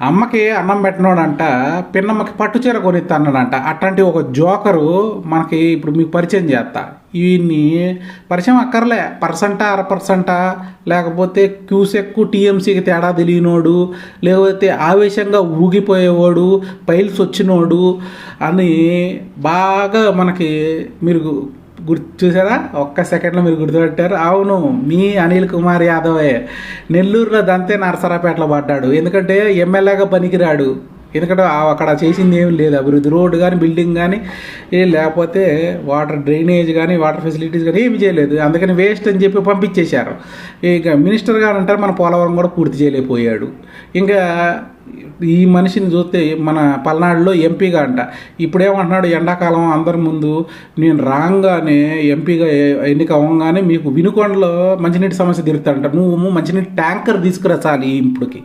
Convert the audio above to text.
అమ్మకి అన్నం పెట్టినోడంట పిన్నమ్మకి పట్టుచీర కొనిస్తా అన్నాడంట. అట్లాంటి ఒక జోకరు మనకి ఇప్పుడు మీకు పరిచయం చేస్తా. వీడిని పరిచయం అక్కర్లే, పర్సెంటా 1% లేకపోతే క్యూసెక్కు టీఎంసీకి తేడా తెలియనోడు, లేకపోతే ఆవేశంగా ఊగిపోయేవాడు, పైల్స్ వచ్చినోడు అని బాగా మనకి మీరు గుర్తు చూసారా? ఒక్క సెకండ్లో మీరు గుర్తుపెట్టారు. అవును, మీ అనిల్ కుమార్ యాదవే. నెల్లూరులో దంతే నరసరాపేటలో పడ్డాడు. ఎందుకంటే ఎమ్మెల్యేగా పనికిరాడు. ఎందుకంటే అక్కడ చేసింది ఏమి లేదు అభివృద్ధి. రోడ్డు కానీ బిల్డింగ్ కానీ లేకపోతే వాటర్ డ్రైనేజ్ కానీ వాటర్ ఫెసిలిటీస్ కానీ ఏమి చేయలేదు. అందుకని వేస్ట్ అని చెప్పి పంపించేశారు. ఇక మినిస్టర్ గారు అంటారు మన పోలవరం కూడా పూర్తి చేయలేకపోయాడు. ఇంకా ఈ మనిషిని చూస్తే మన పల్నాడులో ఎంపీగా అంట. ఇప్పుడేమంటున్నాడు, ఎండాకాలం అందరి ముందు నేను రాగానే ఎంపీగా ఎన్నిక అవ్వగానే మీకు వినుకొండలో మంచినీటి సమస్య తీరుతాడంట. నువ్వు మంచినీటి ట్యాంకర్ తీసుకురా చాలు ఇప్పటికి.